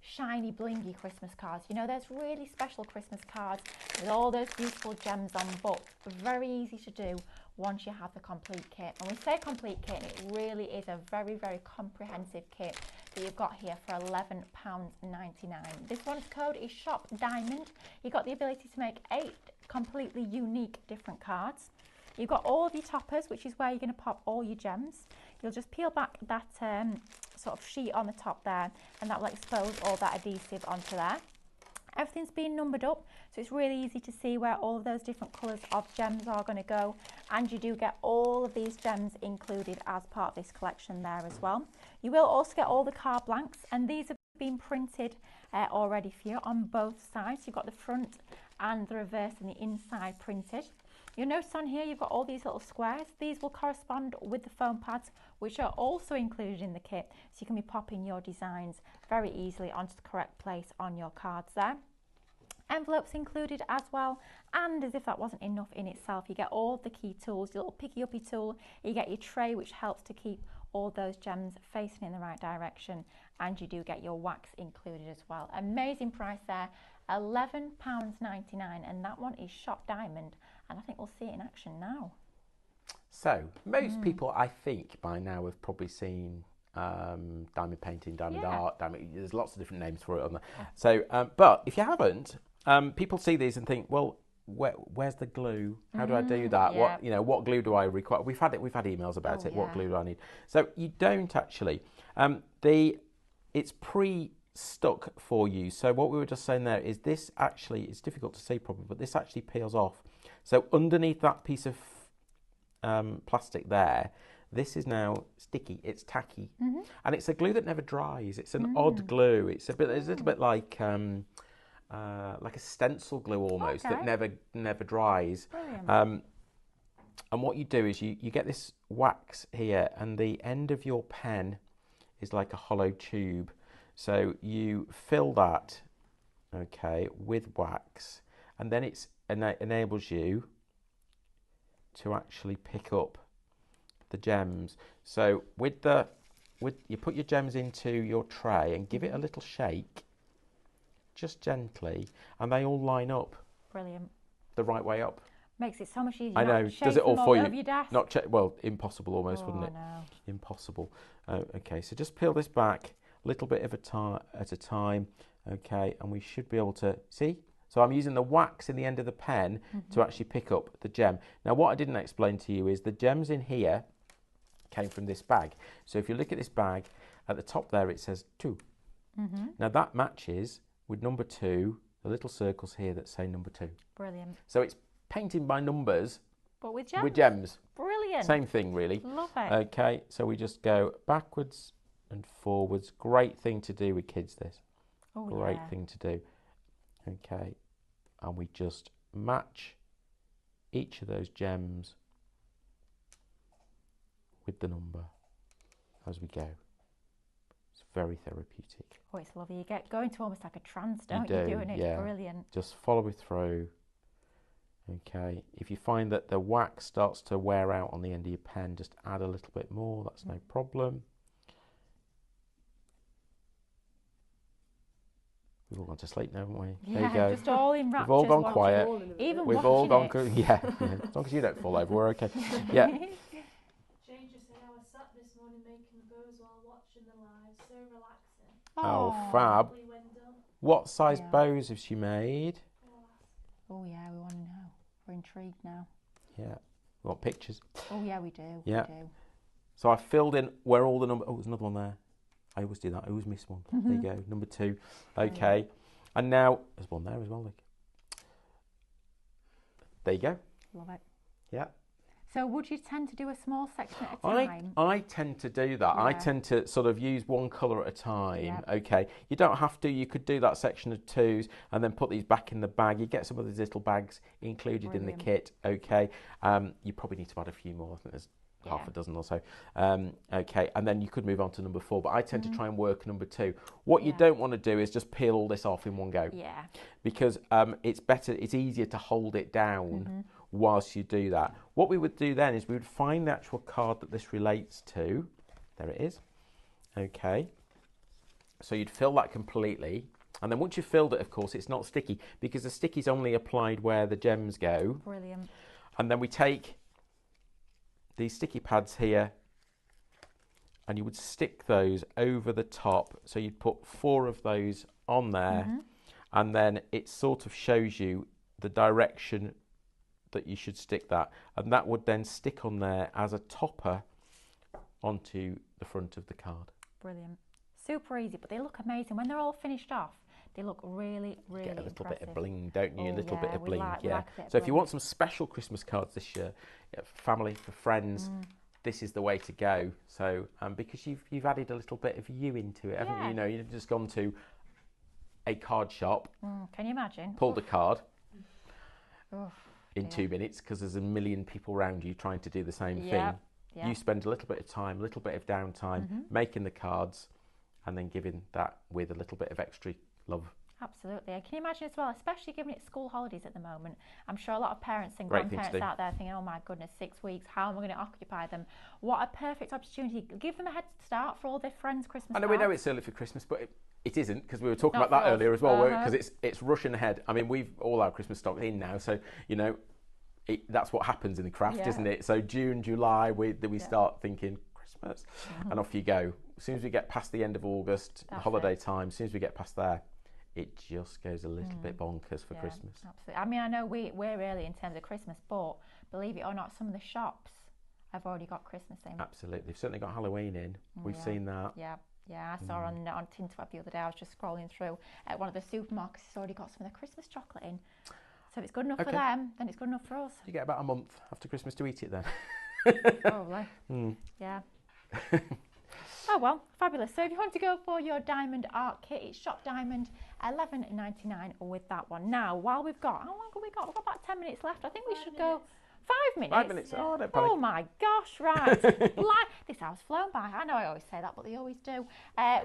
shiny blingy Christmas cards. You know, there's really special Christmas cards with all those beautiful gems on, but very easy to do once you have the complete kit. And we say complete kit, and it really is a very comprehensive kit that you've got here for £11.99. This one's code is Shop Diamond. You've got the ability to make 8 completely unique different cards. You've got all of your toppers, which is where you're going to pop all your gems. You'll just peel back that sort of sheet on the top there, and that will expose all that adhesive onto there. Everything's been numbered up, so it's really easy to see where all of those different colours of gems are going to go, and you do get all of these gems included as part of this collection there as well. You will also get all the card blanks, and these have been printed already for you on both sides. You've got the front and the reverse and the inside printed. You'll notice on here you've got all these little squares. These will correspond with the foam pads, which are also included in the kit, so you can be popping your designs very easily onto the correct place on your cards there. envelopes included as well. And as if that wasn't enough in itself, you get all the key tools, your little picky uppy tool, you get your tray which helps to keep all those gems facing in the right direction, and you do get your wax included as well. Amazing price there, £11.99, and that one is shot diamond, and I think we'll see it in action now. So most people, I think, by now have probably seen diamond painting, diamond art, there's lots of different names for it on there. So, but if you haven't, people see these and think, well, where's the glue? How do I do that? What glue do I require? We've had emails about it. What glue do I need? So you don't actually. It's pre-stuck for you. So what we were just saying there is this actually, it's difficult to see probably, but this actually peels off. So underneath that piece of plastic there, this is now sticky. It's tacky, and it's a glue that never dries. It's an odd glue. It's a little bit like a stencil glue almost that never dries. And what you do is you get this wax here, and the end of your pen is like a hollow tube. So you fill that, with wax, and then it enables you to actually pick up the gems. So you put your gems into your tray and give it a little shake, just gently, and they all line up. Brilliant. The right way up. Makes it so much easier. I know. Does it all for you? Your desk. Impossible almost, wouldn't it? No. Impossible. Okay, so just peel this back a little bit at a time. Okay, and we should be able to see. So I'm using the wax in the end of the pen to actually pick up the gem. Now, what I didn't explain to you is the gems in here came from this bag. So if you look at this bag, at the top there it says 2. Now that matches with number 2, the little circles here that say number 2. Brilliant. So it's painting by numbers, but with gems. Brilliant. Same thing, really. Love it. Okay, so we just go backwards and forwards. Great thing to do with kids, this. Great thing to do. Okay, and we just match each of those gems with the number as we go. It's very therapeutic. Oh, it's lovely. You get going to almost like a trance, don't you? Doing it. It's brilliant. Just follow it through. Okay, if you find that the wax starts to wear out on the end of your pen, just add a little bit more. That's no problem. We've all gone to sleep now, haven't we? Yeah, there you go. Just all in raptures. We've all gone quiet. Even We've all gone. Yeah. As long as you don't fall over, we're okay. Yeah. Jane just said I was sat this morning making the bows while watching the live, so relaxing. Oh, fab. What size bows has she made? Oh yeah, we want to know. We're intrigued now. Yeah. We want pictures. Oh yeah, we do. Yeah. We do. So I filled in where all the numbers. Oh, there's another one there. I always do that. I always miss one. There you go. Number 2. Okay. And now there's one there as well. Look. There you go. Love it. Yeah. So would you tend to do a small section at a time? I tend to do that. I tend to sort of use one colour at a time. Okay. You don't have to. You could do that section of 2s and then put these back in the bag. You get some of these little bags included in the kit. Okay. You probably need to add a few more. I think there's half a dozen or so. Okay, and then you could move on to number 4, but I tend to try and work number 2. What you don't want to do is just peel all this off in one go. Yeah. Because it's easier to hold it down whilst you do that. What we would do then is we would find the actual card that this relates to. There it is. Okay. So you'd fill that completely. And then once you've filled it, of course, it's not sticky because the sticky's only applied where the gems go. Brilliant. And then we take these sticky pads here and you would stick those over the top. So you'd put 4 of those on there and then it sort of shows you the direction that you should stick that. And that would then stick on there as a topper onto the front of the card. Brilliant. Super easy, but they look amazing. When they're all finished off, they look really, really Get a little impressive. bit of bling, don't you? A little bit of bling, like So if you want some special Christmas cards this year, for family, for friends, this is the way to go. So because you've added a little bit of you into it, haven't you? You know, you've just gone to a card shop. Can you imagine? Pulled a card in 2 minutes because there's a million people around you trying to do the same thing. Yeah. You spend a little bit of time, a little bit of downtime making the cards and then giving that with a little bit of extra love. Absolutely. And can you imagine as well, especially given it's school holidays at the moment, I'm sure a lot of parents and Great thing to grandparents do. out there thinking, oh my goodness, 6 weeks, how am I going to occupy them? What a perfect opportunity. Give them a head start for all their friends' Christmas I know cards. we know it's early for Christmas, but it isn't, because we were talking Not about that for us. earlier as well, because it's rushing ahead. I mean, we've all our Christmas stock in now, so, you know, that's what happens in the craft, Yeah. isn't it? So June, July, we start thinking Christmas, and off you go. As soon as we get past the end of August, the holiday time, as soon as we get past there, it just goes a little bit bonkers for Christmas. Absolutely. I mean, I know we're early in terms of Christmas, but believe it or not, some of the shops have already got Christmas in. Absolutely. They've certainly got Halloween in. We've seen that. Yeah. Yeah, I saw on Tinterweb the other day, I was just scrolling through at one of the supermarkets, it's already got some of the Christmas chocolate in. So if it's good enough for them, then it's good enough for us. You get about a month after Christmas to eat it then. Probably. Yeah. Oh well, fabulous. So if you want to go for your diamond art kit, it's Shop Diamond, $11.99 with that one. Now, while we've got, how long have we got? We've got about 10 minutes left. I think we should go 5 minutes. 5 minutes. Oh, don't panic. Oh my gosh, right. This hour's flown by. I know I always say that, but they always do.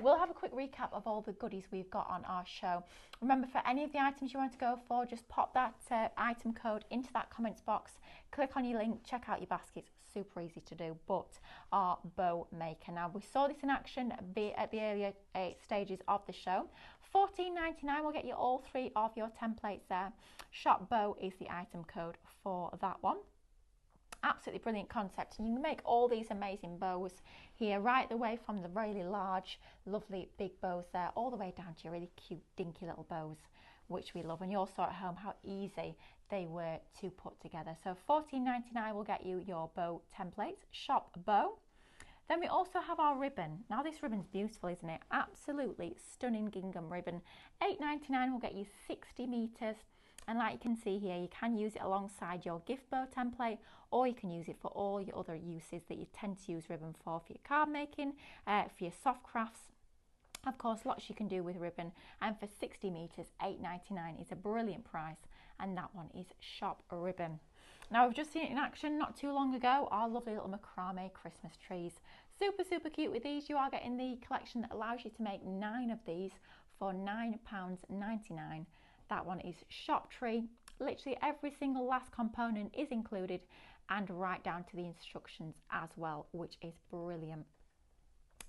We'll have a quick recap of all the goodies we've got on our show. Remember, for any of the items you want to go for, just pop that item code into that comments box, click on your link, check out your baskets. Super easy to do, but our bow maker. Now, we saw this in action at the earlier stages of the show. $14.99 will get you all 3 of your templates there. Shop bow is the item code for that one. Absolutely brilliant concept, and you can make all these amazing bows here, right the way from the really large, lovely big bows there, all the way down to your really cute, dinky little bows, which we love. And you all saw at home how easy they were to put together. So $14.99 will get you your bow templates. Shop bow. Then we also have our ribbon. Now this ribbon's beautiful, isn't it? Absolutely stunning gingham ribbon. $8.99 will get you 60 meters. And like you can see here, you can use it alongside your gift bow template, or you can use it for all your other uses that you tend to use ribbon for your card making, for your soft crafts. Of course, lots you can do with ribbon. And for 60 meters, $8.99 is a brilliant price. And that one is Shop Ribbon. Now, we've just seen it in action not too long ago, our lovely little macrame Christmas trees. Super, super cute with these. You are getting the collection that allows you to make 9 of these for £9.99. That one is Shop Tree. Literally every single last component is included, and right down to the instructions as well, which is brilliant.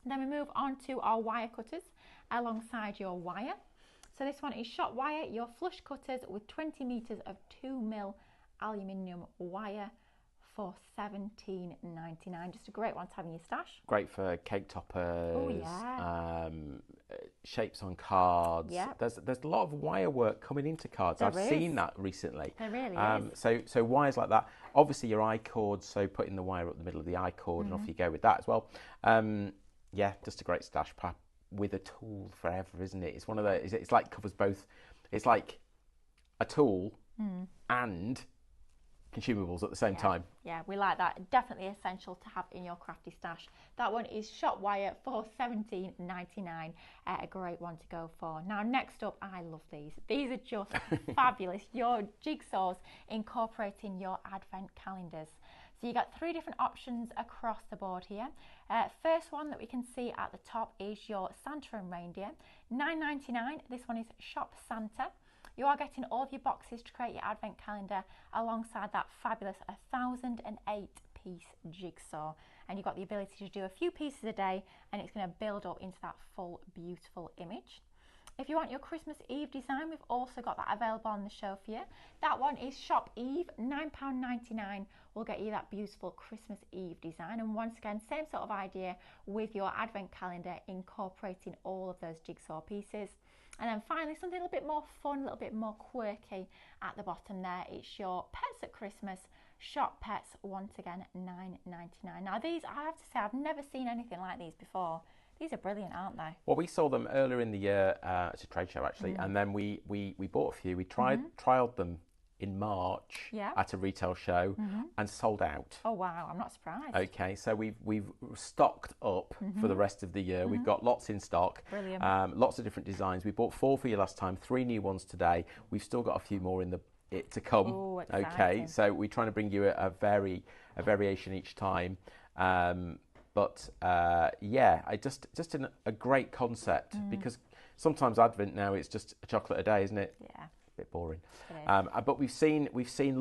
Then we move on to our wire cutters alongside your wire. So this one is Shop Wire, your flush cutters with 20 meters of 2mm aluminium wire for $17.99. Just a great one to have in your stash. Great for cake toppers. Oh yeah. Shapes on cards. Yeah. There's a lot of wire work coming into cards. I've seen that recently. There really is. So wires like that. Obviously your I cord. So putting the wire up the middle of the I cord, and off you go with that as well. Yeah, just a great stash pack with a tool forever, isn't it? It's one of the. It's like covers both. It's like a tool and consumables at the same time. Yeah, we like that. Definitely essential to have in your crafty stash. That one is Shop Wire for $17.99. A great one to go for. Now, next up, I love these. These are just fabulous. Your jigsaws incorporating your advent calendars. So you got 3 different options across the board here. First one that we can see at the top is your Santa and Reindeer. $9.99. This one is Shop Santa. You are getting all of your boxes to create your advent calendar alongside that fabulous 1,008 piece jigsaw. And you've got the ability to do a few pieces a day, and it's going to build up into that full beautiful image. If you want your Christmas Eve design, we've also got that available on the show for you. That one is Shop Eve, £9.99 will get you that beautiful Christmas Eve design. And once again, same sort of idea with your advent calendar, incorporating all of those jigsaw pieces. And then finally, something a little bit more fun, a little bit more quirky at the bottom there. It's your Pets at Christmas. Shop Pets, once again, $9.99. Now these, I have to say, I've never seen anything like these before. These are brilliant, aren't they? Well, we saw them earlier in the year at a trade show, actually, and then we bought a few. We trialled them in March at a retail show and sold out. Oh wow, I'm not surprised. Okay, so we've stocked up for the rest of the year. We've got lots in stock. Brilliant. Lots of different designs. We bought 4 for you last time, 3 new ones today. We've still got a few more in it to come. Ooh, okay, so we're trying to bring you a variation each time. But yeah, just a great concept, because sometimes Advent now it's just a chocolate a day, isn't it? Yeah. Bit boring. It is. But we've seen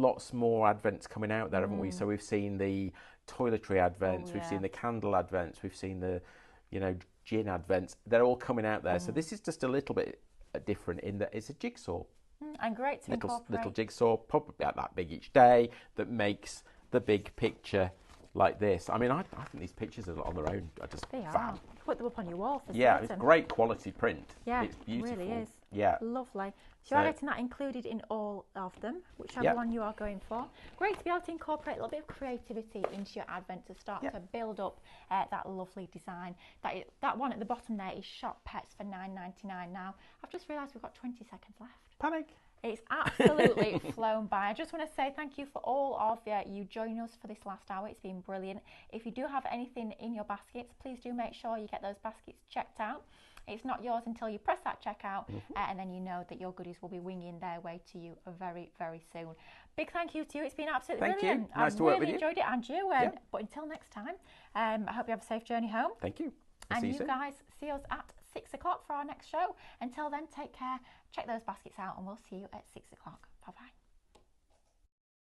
lots more Advents coming out there, haven't we? So we've seen the toiletry Advents, we've seen the candle Advents, we've seen the, gin Advents. They're all coming out there. So this is just a little bit different in that it's a jigsaw. And great to incorporate. Little jigsaw, probably about that big each day, that makes the big picture like this. I mean, I think these pictures are on their own. They are. Put them up on your wall for Yeah, certain. it's great quality print. Yeah, it's beautiful. It really is. Yeah. Lovely. So you're getting that included in all of them, whichever one you are going for. Great to be able to incorporate a little bit of creativity into your Advent to start to build up that lovely design. That one at the bottom there is Shop Pets for $9.99. Now, I've just realised we've got 20 seconds left. Panic. It's absolutely flown by. I just want to say thank you for all of you joining us for this last hour. It's been brilliant. If you do have anything in your baskets, please do make sure you get those baskets checked out. It's not yours until you press that checkout, and then you know that your goodies will be winging their way to you very, very soon. Big thank you to you. It's been absolutely brilliant. Nice to work with you. I really enjoyed it, and you. But until next time, I hope you have a safe journey home. Thank you. And you guys see us at 6 o'clock for our next show. Until then, take care. Check those baskets out, and we'll see you at 6 o'clock. Bye-bye.